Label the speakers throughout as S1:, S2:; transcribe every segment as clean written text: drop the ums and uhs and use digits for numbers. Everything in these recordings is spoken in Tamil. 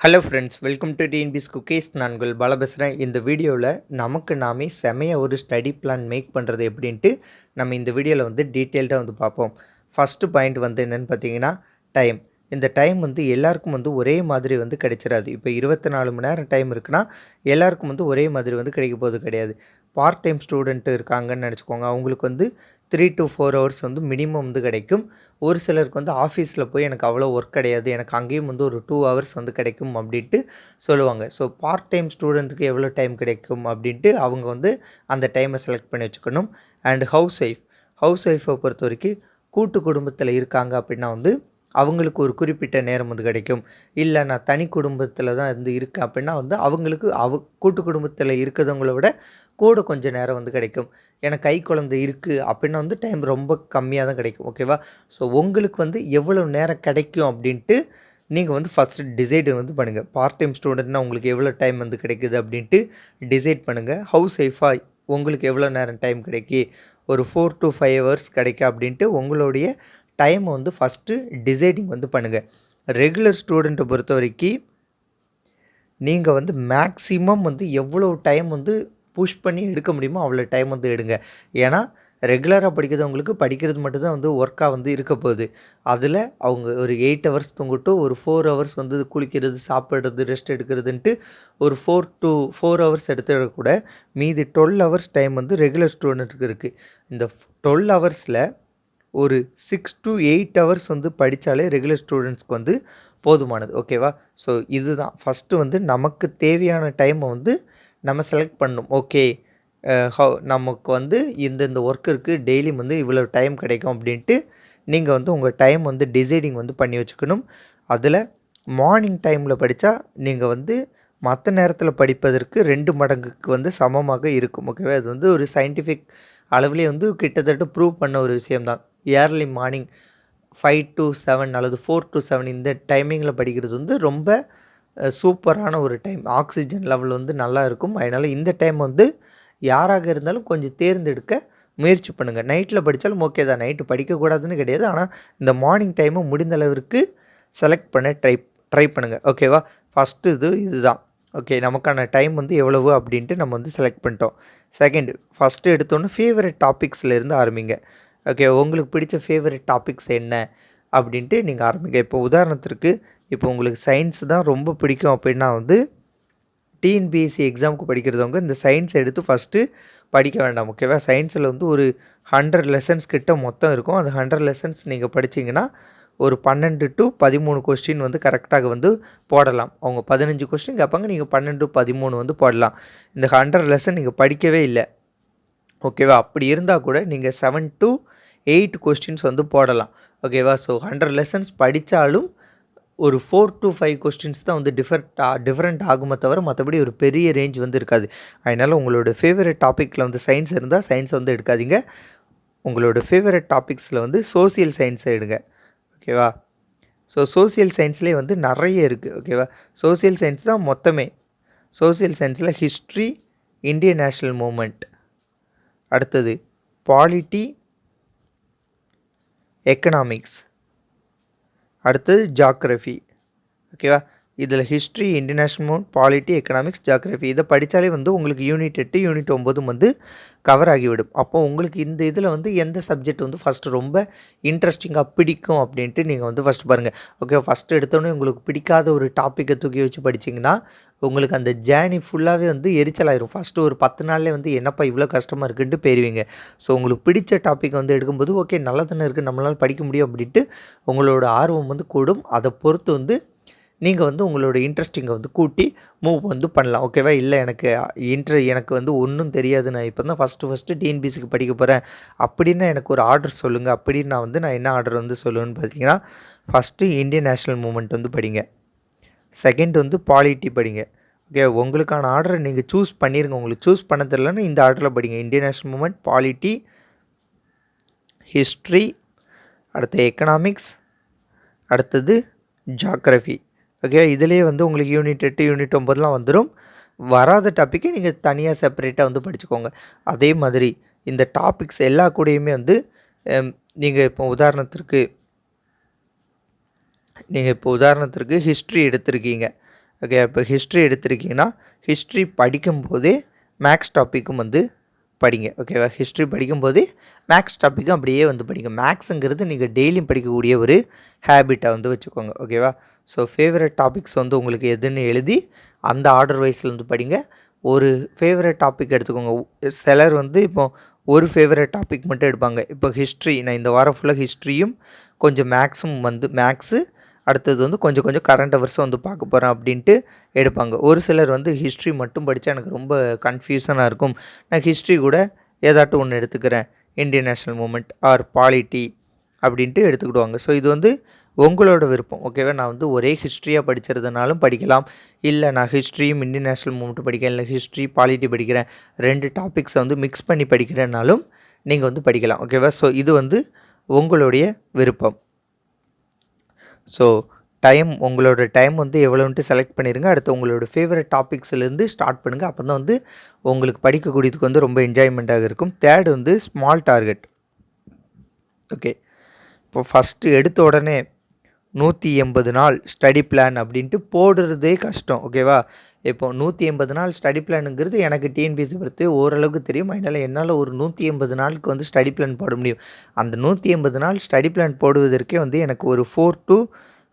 S1: Hello friends, welcome to TNPS cookies. நான் உங்கள் பாலா பேசுகிறேன். இந்த வீடியோவில் நமக்கு நாமே செமையாக ஒரு ஸ்டடி பிளான் மேக் பண்ணுறது எப்படின்ட்டு நம்ம இந்த வீடியோவில் வந்து டீட்டெயில்டாக வந்து பார்ப்போம். ஃபஸ்ட்டு பாயிண்ட் வந்து என்னென்னு பார்த்தீங்கன்னா டைம். இந்த டைம் வந்து எல்லாருக்கும் வந்து ஒரே மாதிரி வந்து கிடைச்சிடாது. இப்போ 24 மணி நேரம் டைம் இருக்குன்னா எல்லாருக்கும் வந்து ஒரே மாதிரி வந்து கிடைக்க போகிறது கிடையாது. பார்ட் டைம் ஸ்டூடெண்ட்டு இருக்காங்கன்னு நினச்சிக்கோங்க. அவங்களுக்கு வந்து 3 to 4 ஹவர்ஸ் வந்து மினிமம் வந்து கிடைக்கும். ஒரு சிலருக்கு வந்து ஆஃபீஸில் போய் எனக்கு அவ்வளோ ஒர்க் கிடையாது, எனக்கு அங்கேயும் வந்து ஒரு 2 ஹவர்ஸ் வந்து கிடைக்கும் அப்படின்ட்டு சொல்லுவாங்க. ஸோ பார்ட் டைம் ஸ்டூடெண்ட்டுக்கு எவ்வளோ டைம் கிடைக்கும் அப்படின்ட்டு அவங்க வந்து அந்த டைமை செலக்ட் பண்ணி வச்சுக்கணும். அண்ட் ஹவுஸ் ஒய்ஃபை பொறுத்த வரைக்கும் கூட்டு குடும்பத்தில் இருக்காங்க அப்படின்னா வந்து அவங்களுக்கு ஒரு குறிப்பிட்ட நேரம் வந்து கிடைக்கும். இல்லை நான் தனி குடும்பத்தில் தான் வந்து இருக்கேன் அப்படின்னா வந்து அவங்களுக்கு கூட்டு குடும்பத்தில் இருக்கிறவங்கள விட கூட கொஞ்சம் நேரம் வந்து கிடைக்கும். ஏன்னா கை குழந்தை இருக்குது அப்படின்னா வந்து டைம் ரொம்ப கம்மியாக தான் கிடைக்கும். ஓகேவா? ஸோ உங்களுக்கு வந்து எவ்வளோ நேரம் கிடைக்கும் அப்படின்ட்டு நீங்கள் வந்து ஃபஸ்ட்டு டிசைட் வந்து பண்ணுங்கள். பார்ட் டைம் ஸ்டூடெண்ட்னால் உங்களுக்கு எவ்வளோ டைம் வந்து கிடைக்குது அப்படின்ட்டு டிசைட் பண்ணுங்கள். ஹவுஸ் ஒய்ஃபாக உங்களுக்கு எவ்வளோ நேரம் டைம் கிடைக்கி, ஒரு 4 to 5 ஹவர்ஸ் கிடைக்க அப்படின்ட்டு உங்களுடைய டைமை வந்து ஃபஸ்ட்டு டிசைடிங் வந்து பண்ணுங்கள். ரெகுலர் ஸ்டூடெண்ட்டை பொறுத்த வரைக்கும் நீங்கள் வந்து மேக்ஸிமம் வந்து எவ்வளோ டைம் வந்து புஷ் பண்ணி எடுக்க முடியுமோ அவ்வளோ டைம் வந்து எடுங்க. ஏன்னா ரெகுலராக படிக்கிறவங்களுக்கு படிக்கிறது மட்டும்தான் வந்து ஒர்க்காக வந்து இருக்க போகுது. அதில் அவங்க ஒரு 8 ஹவர்ஸ் தூங்கிட்டு ஒரு 4 ஹவர்ஸ் வந்து குளிக்கிறது, சாப்பிட்றது, ரெஸ்ட் எடுக்கிறதுன்ட்டு ஒரு 4 to 4 ஹவர்ஸ் எடுத்துகிட்ட கூட மீதி 12 ஹவர்ஸ் டைம் வந்து ரெகுலர் ஸ்டூடெண்ட்டுக்கு இருக்குது. இந்த 12 ஹவர்ஸில் ஒரு 6 to 8 ஹவர்ஸ் வந்து படித்தாலே ரெகுலர் ஸ்டூடெண்ட்ஸ்க்கு வந்து போதுமானது. ஓகேவா? ஸோ இதுதான் ஃபஸ்ட்டு வந்து நமக்கு தேவையான டைமை வந்து நம்ம செலக்ட் பண்ணணும். ஓகே, நமக்கு வந்து இந்த ஒர்க் இருக்குது, டெய்லியும் வந்து இவ்வளோ டைம் கிடைக்கும் அப்படின்ட்டு நீங்கள் வந்து உங்கள் டைம் வந்து டிசைடிங் வந்து பண்ணி வச்சுக்கணும். அதில் மார்னிங் டைமில் படித்தா நீங்கள் வந்து மற்ற நேரத்தில் படிப்பதற்கு 2 மடங்குக்கு வந்து சமமாக இருக்கும். ஓகேவா? அது வந்து ஒரு சயின்டிஃபிக் அளவுலேயே வந்து கிட்டத்தட்ட ப்ரூவ் பண்ண ஒரு விஷயம்தான். ஏர்லி மார்னிங் 5 to 7 அல்லது 4 to 7 இந்த டைமிங்கில் படிக்கிறது வந்து ரொம்ப சூப்பரான ஒரு டைம். ஆக்சிஜன் லெவல் வந்து நல்லா இருக்கும். அதனால் இந்த டைம் வந்து யாராக இருந்தாலும் கொஞ்சம் தேர்ந்தெடுக்க முயற்சி பண்ணுங்கள். நைட்டில் படித்தாலும் ஓகே தான், நைட்டு படிக்கக்கூடாதுன்னு கிடையாது. ஆனால் இந்த மார்னிங் டைமை முடிந்த அளவிற்கு செலக்ட் பண்ண ட்ரை பண்ணுங்கள். ஓகேவா? ஃபஸ்ட்டு இதுதான். ஓகே, நமக்கான டைம் வந்து எவ்வளவு அப்படின்ட்டு நம்ம வந்து செலக்ட் பண்ணிட்டோம். செகண்ட், ஃபஸ்ட்டு எடுத்தோன்னே ஃபேவரட் டாபிக்ஸ்லேருந்து ஆரம்பிங்க. ஓகே, உங்களுக்கு பிடிச்ச ஃபேவரட் டாபிக்ஸ் என்ன அப்படின்ட்டு நீங்கள் ஆரம்பிங்க. இப்போ உதாரணத்திற்கு இப்போ உங்களுக்கு சயின்ஸ் தான் ரொம்ப பிடிக்கும் அப்படின்னா வந்து டிஎன்பிஎஸ்சி எக்ஸாமுக்கு படிக்கிறவங்க இந்த சயின்ஸ் எடுத்து ஃபஸ்ட்டு படிக்க வேண்டாம். ஓகேவா? சயின்ஸில் வந்து ஒரு 100 லெசன்ஸ் கிட்ட மொத்தம் இருக்கும். அந்த 100 லெசன்ஸ் நீங்கள் படிச்சிங்கன்னா ஒரு 12 to 13 கொஸ்டின் வந்து கரெக்டாக வந்து போடலாம். அவங்க 15 கொஸ்டின் கேட்பாங்க, நீங்கள் 12 to 13 வந்து போடலாம். இந்த 100 லெசன் நீங்கள் படிக்கவே இல்லை. ஓகேவா? அப்படி இருந்தால் கூட நீங்கள் 7 to 8 கொஸ்டின்ஸ் வந்து போடலாம். ஓகேவா? ஸோ 100 லெசன்ஸ் படித்தாலும் ஒரு 4 to 5 கொஸ்டின்ஸ் தான் வந்து டிஃப்ரெண்ட் ஆகுமே தவிர மற்றபடி ஒரு பெரிய ரேஞ்ச் வந்து இருக்காது. அதனால் உங்களோட ஃபேவரட் டாப்பிக்கில் வந்து சயின்ஸ் இருந்தால் சயின்ஸ் வந்து எடுக்காதீங்க. உங்களோட ஃபேவரட் டாபிக்ஸில் வந்து சோசியல் சயின்ஸை எடுங்க. ஓகேவா? ஸோ சோசியல் சயின்ஸ்லேயே வந்து நிறைய இருக்குது. ஓகேவா? சோசியல் சயின்ஸ் தான் மொத்தமே. சோசியல் சயின்ஸில் ஹிஸ்ட்ரி, இந்தியன் நேஷ்னல் மூமெண்ட், அடுத்தது பாலிட்டி, எக்கனாமிக்ஸ், அடுத்தது ஜாக்ரஃபி. ஓகேவா? இதில் history, international movement, polity, economics, geography இதை படித்தாலே வந்து உங்களுக்கு யூனிட் 8, யூனிட் 9 வந்து கவர் ஆகிவிடும். அப்போது உங்களுக்கு இந்த இதில் வந்து எந்த சப்ஜெக்ட் வந்து ஃபஸ்ட்டு ரொம்ப இன்ட்ரெஸ்டிங்காக பிடிக்கும் அப்படின்ட்டு நீங்கள் வந்து ஃபஸ்ட்டு பாருங்கள். ஓகே, ஃபஸ்ட்டு எடுத்தோடனே உங்களுக்கு பிடிக்காத ஒரு டாப்பிக்கை தூக்கி வச்சு படிச்சிங்கன்னா உங்களுக்கு அந்த ஜேர்னி ஃபுல்லாகவே வந்து எரிச்சலாயிரும். ஃபஸ்ட்டு ஒரு 10 நாள்லேயே வந்து என்னப்பா இவ்வளோ கஷ்டமாக இருக்குன்ட்டு போயிருவீங்க. ஸோ உங்களுக்கு பிடிச்ச டாப்பிக் வந்து எடுக்கும்போது ஓகே நல்லா தானே இருக்குது, நம்மளால் படிக்க முடியும் அப்படின்ட்டு உங்களோட ஆர்வம் வந்து கூடும். அதை பொறுத்து வந்து நீங்கள் வந்து உங்களோட இன்ட்ரெஸ்டிங்கை வந்து கூட்டி மூவ் வந்து பண்ணலாம். ஓகேவா? இல்லை எனக்கு வந்து ஒன்றும் தெரியாது, நான் இப்போ தான் ஃபஸ்ட்டு டிஎன்பிஎஸ்சிக்கு படிக்க போகிறேன் அப்படின்னா எனக்கு ஒரு ஆர்டர் சொல்லுங்கள் அப்படின்னு நான் என்ன ஆர்டர் வந்து சொல்லுவேன்னு பார்த்தீங்கன்னா, ஃபஸ்ட்டு இந்தியன் நேஷ்னல் மூமெண்ட் வந்து படிங்க. செகண்ட் வந்து பாலிட்டி படிங்க. ஓகே, உங்களுக்கான ஆர்டரை நீங்கள் சூஸ் பண்ணிடுங்க. உங்களுக்கு சூஸ் பண்ண தெரியலன்னா இந்த ஆர்டரில் படிங்க. Indian national moment, polity, history, அடுத்து எக்கனாமிக்ஸ், அடுத்தது ஜாக்ரஃபி. ஓகே, இதிலேயே வந்து உங்களுக்கு யூனிட் 8, யூனிட் 9 வந்துடும். வராத டாப்பிக்கை நீங்கள் தனியாக செப்பரேட்டாக வந்து படிச்சுக்கோங்க. அதே மாதிரி இந்த டாபிக்ஸ் எல்லா கூடயுமே வந்து நீங்கள் இப்போ உதாரணத்திற்கு ஹிஸ்ட்ரி எடுத்திருக்கீங்க. ஓகே, இப்போ ஹிஸ்ட்ரி எடுத்திருக்கீங்கன்னா ஹிஸ்ட்ரி படிக்கும்போதே மேக்ஸ் டாப்பிக்கும் வந்து படிங்க. ஓகேவா, ஹிஸ்ட்ரி படிக்கும்போதே மேக்ஸ் டாப்பிக்கும் அப்படியே வந்து படிங்க. மேக்ஸுங்கிறது நீங்கள் டெய்லியும் படிக்கக்கூடிய ஒரு ஹேபிட்டை வந்து வச்சுக்கோங்க. ஓகேவா, ஸோ ஃபேவரட் டாபிக்ஸ் வந்து உங்களுக்கு எதுன்னு எழுதி அந்த ஆர்டர் வைஸில் வந்து படிங்க. ஒரு ஃபேவரட் டாபிக் எடுத்துக்கோங்க. சிலர் வந்து இப்போ ஒரு ஃபேவரட் டாபிக் மட்டும் எடுப்பாங்க. இப்போ ஹிஸ்ட்ரி, நான் இந்த வாரம் ஃபுல்லாக ஹிஸ்ட்ரியும் கொஞ்சம் மேக்ஸும் வந்து மேக்ஸு, அடுத்தது வந்து கொஞ்சம் கொஞ்சம் கரண்ட் அவர்ஸும் வந்து பார்க்க போகிறேன் அப்படின்ட்டு எடுப்பாங்க. ஒரு சிலர் வந்து ஹிஸ்ட்ரி மட்டும் படித்தா எனக்கு ரொம்ப கன்ஃபியூஷனாக இருக்கும், நான் ஹிஸ்ட்ரி கூட ஏதாட்டும் ஒன்று எடுத்துக்கிறேன், Indian national movement or polity அப்படின்ட்டு எடுத்துக்கிடுவாங்க. ஸோ இது வந்து உங்களோட விருப்பம். ஓகேவா, நான் வந்து ஒரே ஹிஸ்ட்ரியாக படிக்கிறதுனாலும் படிக்கலாம், இல்லை நான் ஹிஸ்ட்ரியும் இந்தியன் நேஷ்னல் மூமெண்ட்டும் படிக்கிறேன், இல்லை ஹிஸ்ட்ரி பாலிட்டி படிக்கிறேன், 2 டாபிக்ஸை வந்து மிக்ஸ் பண்ணி படிக்கிறேன்னாலும் நீங்கள் வந்து படிக்கலாம். ஓகேவா, ஸோ இது வந்து உங்களுடைய விருப்பம். ஸோ உங்களோட டைம் வந்து எவ்வளோன்ட்டு செலக்ட் பண்ணிடுங்க. அடுத்து உங்களோட ஃபேவரட் டாபிக்ஸ்லேருந்து ஸ்டார்ட் பண்ணுங்கள். அப்போ தான் வந்து உங்களுக்கு படிக்கக்கூடியதுக்கு வந்து ரொம்ப என்ஜாய்மெண்ட்டாக இருக்கும். தேர்ட் வந்து ஸ்மால் டார்கெட். ஓகே, இப்போ ஃபஸ்ட்டு எடுத்த உடனே 180 நாள் ஸ்டடி பிளான் அப்படின்ட்டு போடுறதே கஷ்டம். ஓகேவா, இப்போ 180 நாள் ஸ்டடி பிளானுங்கிறது எனக்கு டிஎன்பிஎஸ்சி பற்றி ஓரளவுக்கு தெரியும். அதனால் என்னால் ஒரு 180 நாளுக்கு வந்து ஸ்டடி பிளான் போட முடியும். அந்த 180 நாள் ஸ்டடி பிளான் போடுவதற்கே வந்து எனக்கு ஒரு 4 to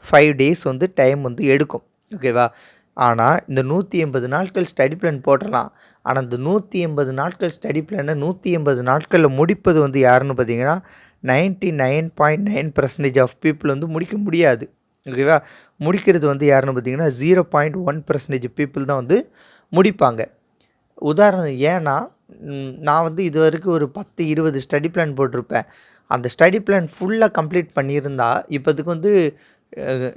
S1: 5 days வந்து டைம் வந்து எடுக்கும். ஓகேவா, ஆனால் இந்த 180 நாட்கள் ஸ்டடி பிளான் போடலாம். ஆனால் இந்த 180 நாட்கள் ஸ்டடி பிளானை 180 நாட்களில் முடிப்பது வந்து யாருன்னு பார்த்தீங்கன்னா 99.9% ஆஃப் பீப்புள் வந்து முடிக்க முடியாது. ஓகேவா, முடிக்கிறது வந்து யாருன்னு பார்த்தீங்கன்னா 0.1% பீப்புள் தான் வந்து முடிப்பாங்க. உதாரணம், ஏன்னா நான் வந்து இது வரைக்கும் ஒரு 10-20 ஸ்டடி பிளான் போட்டிருப்பேன். அந்த ஸ்டடி பிளான் ஃபுல்லாக கம்ப்ளீட் பண்ணியிருந்தா இப்போதுக்கு வந்து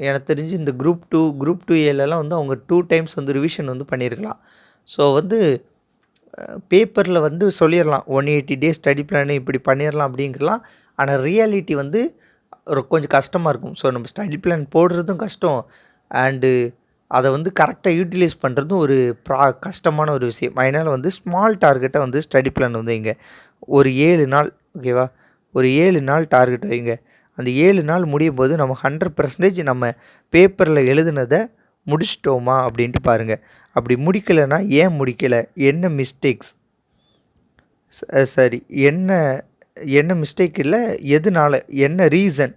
S1: எனக்கு தெரிஞ்சு இந்த குரூப் 2 ஏலலாம் வந்து அவங்க 2 times வந்து ரிவிஷன் வந்து பண்ணியிருக்கலாம். ஸோ வந்து பேப்பரில் வந்து சொல்லிடலாம் 180 days ஸ்டடி பிளான் இப்படி பண்ணிடலாம் அப்படிங்கலாம். ஆனால் ரியாலிட்டி வந்து கொஞ்சம் கஷ்டமாக இருக்கும். ஸோ நம்ம ஸ்டடி பிளான் போடுறதும் கஷ்டம், அண்டு அதை வந்து கரெக்டாக யூட்டிலைஸ் பண்ணுறதும் ஒரு கஷ்டமான ஒரு விஷயம். அதனால் வந்து ஸ்மால் டார்கெட்டை வந்து ஸ்டடி பிளான் வந்து வைங்க. ஒரு 7 நாள், ஓகேவா, ஒரு 7 நாள் டார்கெட் வைங்க. அந்த 7 நாள் முடியும் போது நம்ம 100% நம்ம பேப்பரில் எழுதுனதை முடிச்சிட்டோமா அப்படின்ட்டு பாருங்கள். அப்படி முடிக்கலைன்னா ஏன் முடிக்கலை, என்ன மிஸ்டேக்ஸ், சரி என்ன மிஸ்டேக் இல்லை, எதனால், என்ன ரீசன்,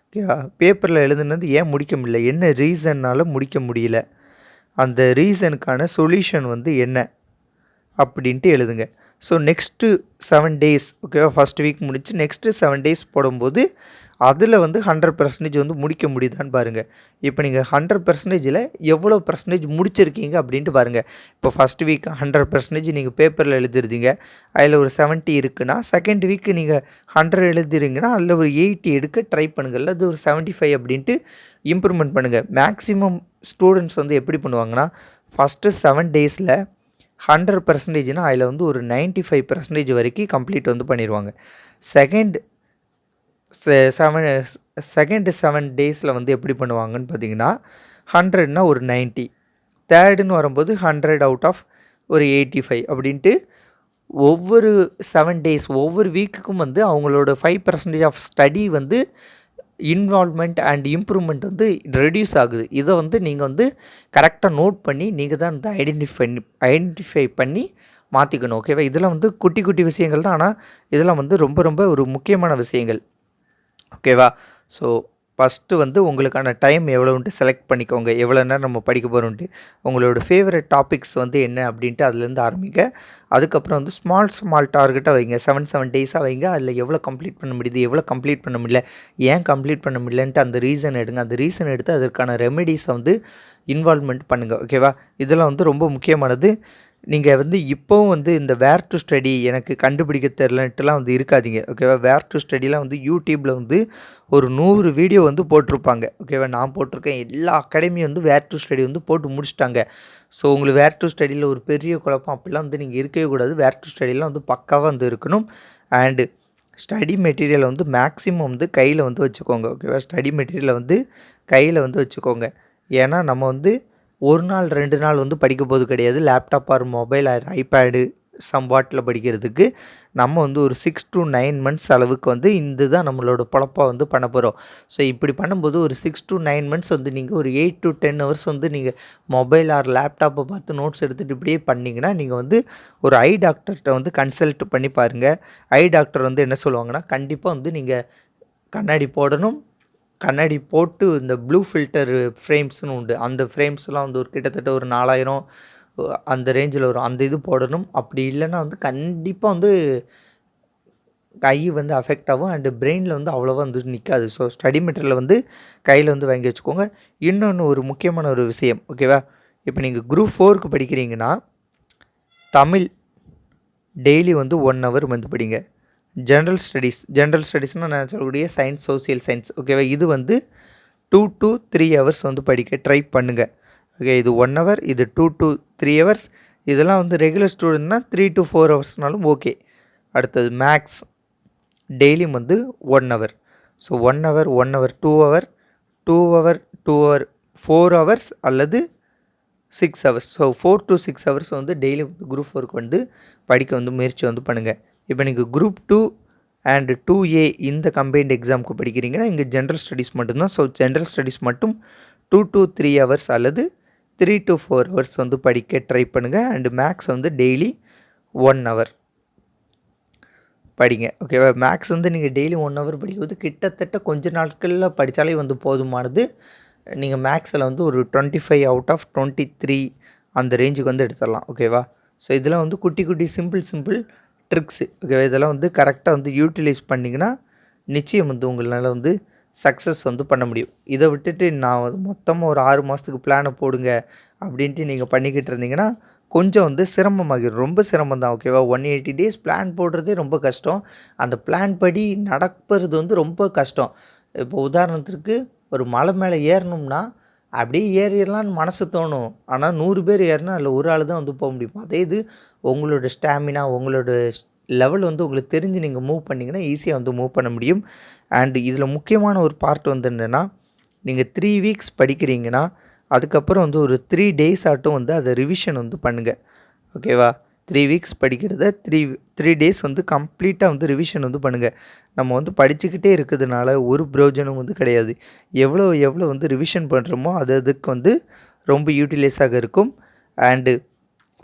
S1: ஓகேவா, பேப்பரில் எழுதுனது ஏன் முடிக்க முடியல, என்ன ரீசன்னால் முடிக்க முடியல, அந்த ரீசனுக்கான சொல்யூஷன் வந்து என்ன அப்படின்ட்டு எழுதுங்க. ஸோ நெக்ஸ்ட்டு 7 days, ஓகேவா, ஃபஸ்ட் வீக் முடிச்சு நெக்ஸ்ட்டு 7 days போடும்போது அதில் வந்து 100% வந்து முடிக்க முடியுதான்னு பாருங்கள். இப்போ நீங்கள் 100%ல் எவ்வளோ பர்சன்டேஜ் முடிச்சிருக்கீங்க அப்படின்ட்டு பாருங்கள். இப்போ ஃபஸ்ட் வீக் 100% நீங்கள் பேப்பரில் எழுதிருந்தீங்க, அதில் ஒரு 70 இருக்குன்னா செகண்ட் வீக்கு நீங்கள் 100 எழுதிருங்கன்னா அதில் ஒரு 80 எடுக்க ட்ரை பண்ணுங்கள், அது ஒரு 75 அப்படின்ட்டு இம்ப்ரூவ்மெண்ட் பண்ணுங்கள். மேக்ஸிமம் ஸ்டூடெண்ட்ஸ் வந்து எப்படி பண்ணுவாங்கன்னா ஃபஸ்ட்டு 7 daysல 100%னா அதில் வந்து ஒரு 95% வரைக்கும் கம்ப்ளீட் வந்து பண்ணிடுவாங்க. செகண்ட் 7 daysல வந்து எப்படி பண்ணுவாங்கன்னு பார்த்தீங்கன்னா 100னா ஒரு 90, தேர்டுன்னு வரும்போது 100 அவுட் ஆஃப் ஒரு 85 அப்படின்ட்டு ஒவ்வொரு 7 days ஒவ்வொரு வீக்குக்கும் வந்து அவங்களோட 5% ஆஃப் ஸ்டடி வந்து இன்வால்வ்மெண்ட் அண்ட் இம்ப்ரூவ்மெண்ட் வந்து ரெடியூஸ் ஆகுது. இதை வந்து நீங்கள் வந்து கரெக்டாக நோட் பண்ணி நீங்கள் தான் வந்து ஐடென்டிஃபை பண்ணி மாற்றிக்கணும். ஓகேவா, இதெல்லாம் வந்து குட்டி குட்டி விஷயங்கள் தான், ஆனால் இதெல்லாம் வந்து ரொம்ப ரொம்ப ஒரு முக்கியமான விஷயங்கள். ஓகேவா, ஸோ ஃபஸ்ட்டு வந்து உங்களுக்கான டைம் எவ்வளோன்ட்டு செலக்ட் பண்ணிக்கோங்க, எவ்வளோ நேரம் நம்ம படிக்க போகிறோன்ட்டு. உங்களோட ஃபேவரட் டாபிக்ஸ் வந்து என்ன அப்படின்ட்டு அதுலேருந்து ஆரம்பிங்க. அதுக்கப்புறம் வந்து ஸ்மால் டார்கெட்டாக வைங்க, 7 டேஸாக வைங்க. அதில் எவ்வளோ கம்ப்ளீட் பண்ண முடியுது, எவ்வளோ கம்ப்ளீட் பண்ண முடியல, ஏன் கம்ப்ளீட் பண்ண முடியலன்ட்டு அந்த ரீசன் எடுங்க. அந்த ரீசன் எடுத்து அதற்கான ரெமெடிஸை வந்து இன்வால்வ்மெண்ட் பண்ணுங்கள். ஓகேவா, இதெல்லாம் வந்து ரொம்ப முக்கியமானது. நீங்கள் வந்து இப்போவும் வந்து இந்த வேர் டு ஸ்டடி எனக்கு கண்டுபிடிக்க தெரிலன்ட்டுலாம் வந்து இருக்காதீங்க. ஓகேவா, வேர் டு ஸ்டடிலாம் வந்து யூடியூப்பில் வந்து ஒரு 100 வீடியோ வந்து போட்டிருப்பாங்க. ஓகேவா, நான் போட்டிருக்கேன், எல்லா அகாடமியும் வந்து வேர் டு ஸ்டடி வந்து போட்டு முடிச்சிட்டாங்க. ஸோ உங்களுக்கு வேர் டு ஸ்டடியில் ஒரு பெரிய குழப்பம் அப்படிலாம் வந்து நீங்கள் இருக்கவே கூடாது. வேர் டு ஸ்டடிலாம் வந்து பக்காவாக வந்து இருக்கணும். அண்டு ஸ்டடி மெட்டீரியலை வந்து மேக்ஸிமம் வந்து கையில் வந்து வச்சுக்கோங்க. ஓகேவா, ஸ்டடி மெட்டீரியலை வந்து கையில் வந்து வச்சுக்கோங்க. ஏன்னா நம்ம வந்து ஒரு நாள் 2 நாள் வந்து படிக்க போது கிடையாது. Laptop or mobile or iPad சம்வாட்டில் படிக்கிறதுக்கு நம்ம வந்து ஒரு 6 to 9 months அளவுக்கு வந்து இந்த தான் நம்மளோட பொழப்பா வந்து பண்ண போகிறோம். ஸோ இப்படி பண்ணும்போது ஒரு 6 to 9 months வந்து நீங்கள் ஒரு 8 to 10 hours வந்து நீங்கள் மொபைல் ஆர் லேப்டாப்பை பார்த்து நோட்ஸ் எடுத்துகிட்டு இப்படியே பண்ணிங்கன்னா நீங்கள் வந்து ஒரு ஐ டாக்டர்கிட்ட வந்து கன்சல்ட் பண்ணி பாருங்கள். ஐ டாக்டர் வந்து என்ன சொல்லுவாங்கன்னா, கண்டிப்பாக வந்து நீங்கள் கண்ணாடி போடணும். கண்ணாடி போட்டு இந்த ப்ளூ ஃபில்டர் ஃப்ரேம்ஸ்னு உண்டு. அந்த ஃப்ரேம்ஸ்லாம் வந்து ஒரு கிட்டத்தட்ட ஒரு 4000 அந்த ரேஞ்சில் வரும். அந்த இது போடணும். அப்படி இல்லைன்னா வந்து கண்டிப்பாக வந்து கை வந்து அஃபெக்ட் ஆகும் அண்டு பிரெயினில் வந்து அவ்வளோவா வந்து நிற்காது. ஸோ ஸ்டடி மெட்டீரியலை வந்து கையில் வந்து வாங்கி வச்சுக்கோங்க. இன்னொன்று ஒரு முக்கியமான ஒரு விஷயம், ஓகேவா? இப்போ நீங்கள் குரூப் 4க்கு படிக்கிறீங்கன்னா தமிழ் டெய்லி வந்து 1 hour வந்து படிங்க. ஜென்ரல் ஸ்டடீஸ்னால் நான் சொல்லக்கூடிய சயின்ஸ், சோசியல் சயின்ஸ், ஓகேவா? இது வந்து 2 to 3 hours வந்து படிக்க ட்ரை பண்ணுங்கள். ஓகே, இது 1 hour, இது 2 to 3 hours. இதெல்லாம் வந்து ரெகுலர் ஸ்டூடெண்ட்னா 3 to 4 hours ஓகே. அடுத்தது மேக்ஸ் டெய்லியும் வந்து 1 hour. So 1 hour 1 hour 2 hour 2 hour 2 hour 4 hours அல்லது 6 hours. ஸோ 4 to 6 hours வந்து டெய்லி குரூப் 4க்கு வந்து படிக்க வந்து முயற்சி வந்து பண்ணுங்கள். இப்போ நீங்கள் குரூப் 2 அண்ட் 2A இந்த கம்பைன்ட் எக்ஸாமுக்கு படிக்கிறீங்கன்னா இங்கே ஜென்ரல் ஸ்டடீஸ் மட்டும்தான். ஸோ ஜென்ரல் ஸ்டடீஸ் மட்டும் 2 to 3 hours அல்லது 3 to 4 hours வந்து படிக்க ட்ரை பண்ணுங்கள். அண்டு மேக்ஸ் வந்து டெய்லி 1 hour படிங்க, ஓகேவா? மேக்ஸ் வந்து நீங்கள் டெய்லி 1 hour படிக்கும்போது கிட்டத்தட்ட கொஞ்ச நாட்களில் படித்தாலே வந்து போதுமானது. நீங்கள் மேக்ஸில் வந்து ஒரு 25 out of 23 அந்த ரேஞ்சுக்கு வந்து எடுத்துடலாம், ஓகேவா? ஸோ இதெல்லாம் வந்து குட்டி குட்டி சிம்பிள் ட்ரிக்ஸு, ஓகேவா? இதெல்லாம் வந்து கரெக்டாக வந்து யூட்டிலைஸ் பண்ணிங்கன்னா நிச்சயம் வந்து உங்களால் வந்து சக்ஸஸ் வந்து பண்ண முடியும். இதை விட்டுட்டு நான் மொத்தமாக ஒரு 6 மாதத்துக்கு பிளானை போடுங்க அப்படின்ட்டு நீங்கள் பண்ணிக்கிட்டு இருந்தீங்கன்னா கொஞ்சம் வந்து சிரமமாகிடும். ரொம்ப சிரமம் தான், ஓகேவா? 180 days பிளான் போடுறதே ரொம்ப கஷ்டம். அந்த பிளான் படி நடப்பது வந்து ரொம்ப கஷ்டம். இப்போ உதாரணத்திற்கு ஒரு மலை மேலே ஏறணும்னா அப்படியே ஏறிடலான்னு மனசு தோணும். ஆனால் 100 பேர் ஏறினா அதில் ஒரு ஆள் தான் வந்து போக முடியும். அதே இது உங்களோட ஸ்டாமினா, உங்களோட லெவல் வந்து உங்களுக்கு தெரிஞ்சு நீங்கள் மூவ் பண்ணிங்கன்னா ஈஸியாக வந்து மூவ் பண்ண முடியும். அண்டு இதில் முக்கியமான ஒரு பார்ட் வந்து என்னென்னா, நீங்கள் 3 weeks படிக்கிறீங்கன்னா அதுக்கப்புறம் வந்து ஒரு 3 days ஆட்டும் வந்து அதை ரிவிஷன் வந்து பண்ணுங்கள், ஓகேவா? 3 weeks படிக்கிறத 3 days வந்து கம்ப்ளீட்டாக வந்து ரிவிஷன் வந்து பண்ணுங்கள். நம்ம வந்து படிச்சுக்கிட்டே இருக்கிறதுனால ஒரு பிரயோஜனம் வந்து கிடையாது. எவ்வளோ வந்து ரிவிஷன் பண்ணுறோமோ அதுக்கு வந்து ரொம்ப யூட்டிலைஸாக இருக்கும். அண்டு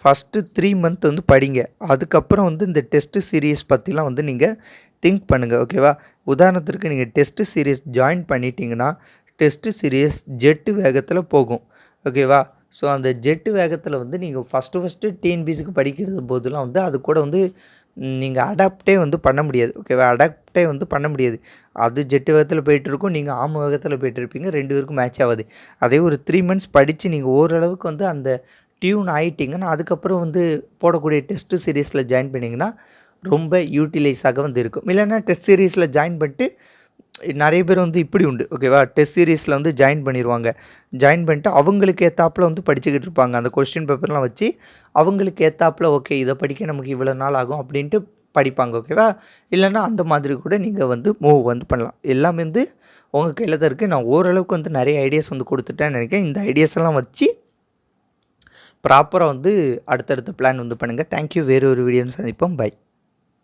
S1: ஃபஸ்ட்டு 3 month வந்து படிங்க. அதுக்கப்புறம் வந்து இந்த டெஸ்ட்டு சீரியஸ் பற்றிலாம் வந்து நீங்கள் திங்க் பண்ணுங்கள், ஓகேவா? உதாரணத்திற்கு நீங்கள் டெஸ்ட்டு சீரியஸ் ஜாயின் பண்ணிட்டீங்கன்னா டெஸ்ட்டு சீரியஸ் ஜெட்டு வேகத்தில் போகும், ஓகேவா? ஸோ அந்த ஜெட்டு வேகத்தில் வந்து நீங்கள் ஃபஸ்ட்டு டிஎன்பிசிக்கு படிக்கிறது போதெல்லாம் வந்து அது கூட வந்து நீங்கள் அடாப்டே வந்து பண்ண முடியாது, ஓகேவா? அடாப்டே வந்து பண்ண முடியாது. அது ஜெட்டு வேகத்தில் போயிட்டுருக்கும், நீங்கள் ஆம வேகத்தில் போயிட்டுருப்பீங்க, 2 பேருக்கும் மேட்ச் ஆகாது. அதே ஒரு 3 months படித்து நீங்கள் ஓரளவுக்கு வந்து அந்த டியூன் ஆகிட்டிங்கன்னா அதுக்கப்புறம் வந்து போடக்கூடிய டெஸ்ட்டு சீரீஸில் ஜாயின் பண்ணிங்கன்னா ரொம்ப யூட்டிலைஸாக வந்து இருக்கும். இல்லைன்னா டெஸ்ட் சீரீஸில் ஜாயின் பண்ணிட்டு நிறைய பேர் வந்து இப்படி உண்டு, ஓகேவா? டெஸ்ட் சீரீஸில் வந்து ஜாயின் பண்ணிடுவாங்க. ஜாயின் பண்ணிட்டு அவங்களுக்கு ஏற்றாப்புல வந்து படிச்சுக்கிட்டு இருப்பாங்க. அந்த கொஸ்டின் பேப்பர்லாம் வச்சு அவங்களுக்கு ஏற்றாப்புல ஓகே இதை படிக்க நமக்கு இவ்வளோ நாள் ஆகும் அப்படின்ட்டு படிப்பாங்க, ஓகேவா? இல்லைன்னா அந்த மாதிரி கூட நீங்கள் வந்து மூவ் வந்து பண்ணலாம். எல்லாமே வந்து உங்கள் கையில் தான் இருக்குது. நான் ஓரளவுக்கு வந்து நிறைய ஐடியாஸ் வந்து கொடுத்துட்டேன்னு நினைக்கிறேன். இந்த ஐடியாஸ் எல்லாம் வச்சு ப்ராப்பராக வந்து அடுத்தடுத்த பிளான் வந்து பண்ணுங்கள். தேங்க்யூ. வேறு ஒரு வீடியோன்னு சந்திப்போம். பை.